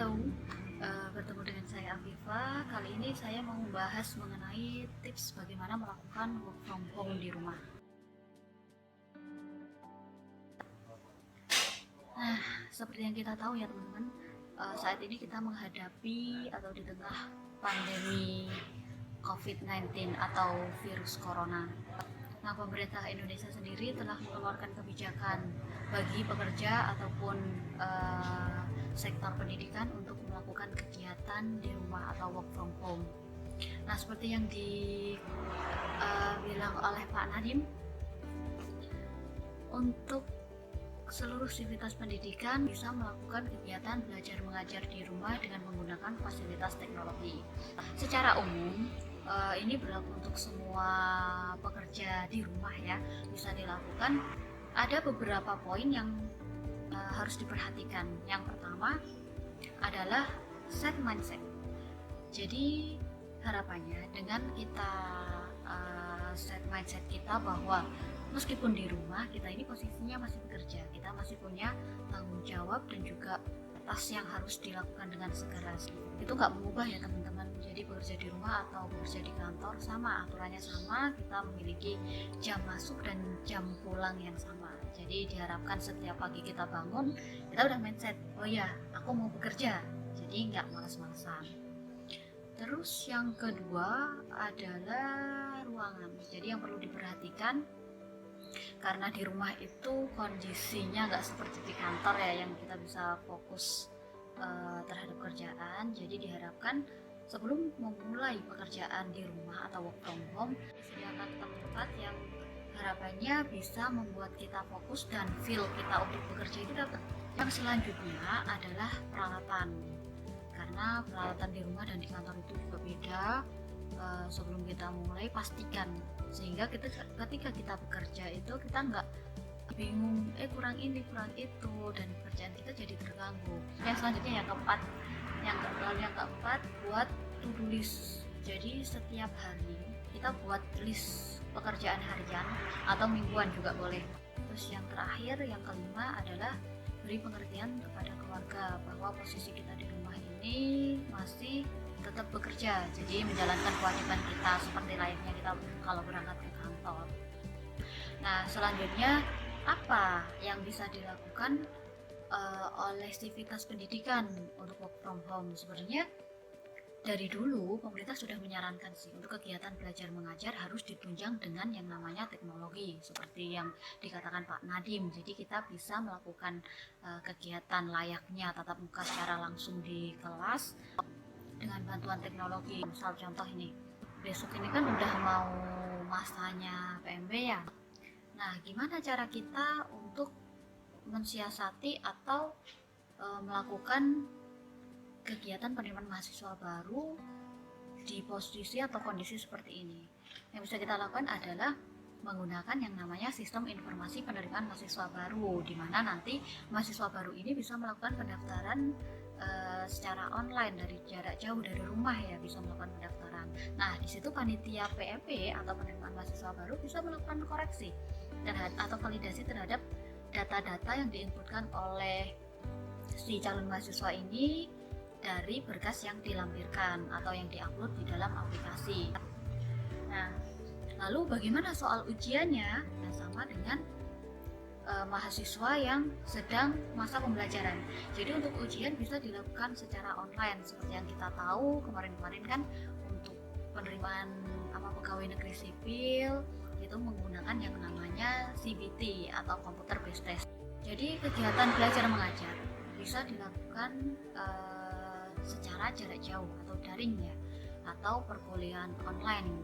Halo, bertemu dengan saya Afifa. Kali ini saya mau membahas mengenai tips bagaimana melakukan work from home di rumah. Nah, seperti yang kita tahu ya teman-teman, saat ini kita menghadapi atau di tengah pandemi COVID-19 atau virus corona. Nah, pemerintah Indonesia sendiri telah mengeluarkan kebijakan bagi pekerja ataupun sektor pendidikan untuk melakukan kegiatan di rumah atau work from home. Nah, seperti yang dibilang oleh Pak Nadiem, untuk seluruh sivitas pendidikan bisa melakukan kegiatan belajar mengajar di rumah dengan menggunakan fasilitas teknologi. Secara umum, ini berlaku untuk semua pekerja di rumah ya, bisa dilakukan. Ada beberapa poin yang harus diperhatikan. Yang pertama adalah set mindset. Jadi harapannya dengan kita set mindset kita bahwa meskipun di rumah kita ini posisinya masih bekerja, kita masih punya tanggung jawab dan juga tas yang harus dilakukan dengan segera. Itu nggak mengubah ya teman-teman. Jadi bekerja di rumah atau bekerja di kantor sama, aturannya sama, kita memiliki jam masuk dan jam pulang yang sama. Jadi diharapkan setiap pagi kita bangun, kita udah mindset, oh ya aku mau bekerja, jadi nggak malas-malasan. Terus yang kedua adalah ruangan. Jadi yang perlu diperhatikan, karena di rumah itu kondisinya nggak seperti di kantor ya, yang kita bisa fokus terhadap kerjaan. Jadi diharapkan sebelum memulai pekerjaan di rumah atau work from home, disediakan tempat yang harapannya bisa membuat kita fokus dan feel kita untuk bekerja itu dapat. Yang selanjutnya adalah peralatan, karena peralatan di rumah dan di kantor itu juga beda. Sebelum kita mulai pastikan, sehingga ketika kita bekerja itu kita nggak bingung kurang ini kurang itu dan pekerjaan kita jadi terganggu. Yang selanjutnya yang keempat buat to-do list. Jadi setiap hari kita buat list pekerjaan harian atau mingguan juga boleh. Terus yang terakhir, yang kelima adalah beri pengertian kepada keluarga bahwa posisi kita di rumah ini masih tetap bekerja, jadi menjalankan kewajiban kita seperti layaknya kita kalau berangkat ke kantor. Nah, selanjutnya apa yang bisa dilakukan oleh sivitas pendidikan untuk work from home? Sebenarnya dari dulu pemerintah sudah menyarankan sih untuk kegiatan belajar mengajar harus ditunjang dengan yang namanya teknologi, seperti yang dikatakan Pak Nadiem. Jadi kita bisa melakukan kegiatan layaknya tatap muka secara langsung di kelas dengan bantuan teknologi. Misal contoh ini, besok ini kan udah mau masanya PMB ya. Nah, gimana cara kita untuk mensiasati atau melakukan kegiatan penerimaan mahasiswa baru di posisi atau kondisi seperti ini? Yang bisa kita lakukan adalah menggunakan yang namanya sistem informasi penerimaan mahasiswa baru, di mana nanti mahasiswa baru ini bisa melakukan pendaftaran secara online dari jarak jauh dari rumah ya, bisa melakukan pendaftaran. Nah, di situ panitia PMP atau penerimaan mahasiswa baru bisa melakukan koreksi atau validasi terhadap data-data yang diinputkan oleh si calon mahasiswa ini dari berkas yang dilampirkan atau yang diupload di dalam aplikasi. Nah, lalu bagaimana soal ujiannya? Nah, sama dengan mahasiswa yang sedang masa pembelajaran. Jadi untuk ujian bisa dilakukan secara online. Seperti yang kita tahu kemarin-kemarin kan untuk penerimaan pegawai negeri sipil itu menggunakan yang namanya CBT atau Computer Based Test. Jadi kegiatan belajar mengajar bisa dilakukan secara jarak jauh atau daring ya, atau perkuliahan online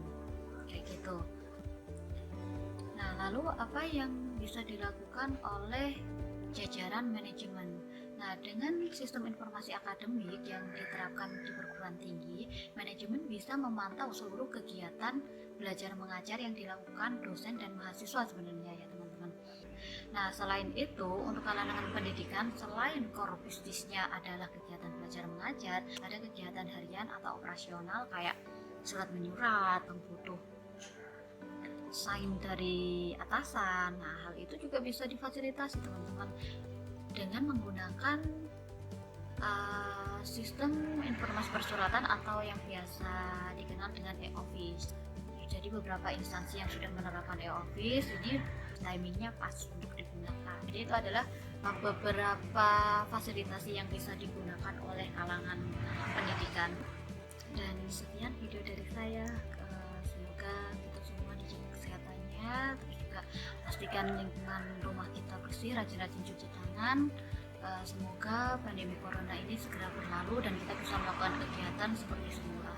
kayak gitu. Nah, lalu apa yang bisa dilakukan oleh jajaran manajemen? Nah, dengan sistem informasi akademik yang diterapkan di perguruan tinggi, manajemen bisa memantau seluruh kegiatan belajar mengajar yang dilakukan dosen dan mahasiswa sebenarnya ya teman-teman. Nah, selain itu, untuk kalangan pendidikan, selain core bisnisnya adalah kegiatan belajar mengajar, ada kegiatan harian atau operasional kayak surat menyurat, butuh sign dari atasan. Nah, hal itu juga bisa difasilitasi teman-teman dengan menggunakan sistem informasi persuratan atau yang biasa dikenal dengan e-office. Jadi beberapa instansi yang sudah menerapkan e-office ini timingnya pas untuk digunakan. Jadi itu adalah beberapa fasilitas yang bisa digunakan oleh kalangan pendidikan. Dan sekian video dari saya. Semoga kita semua dijaga kesehatannya, terus juga pastikan lingkungan rumah kita bersih, rajin-rajin cuci tangan. Semoga pandemi corona ini segera berlalu dan kita bisa melakukan kegiatan seperti semula.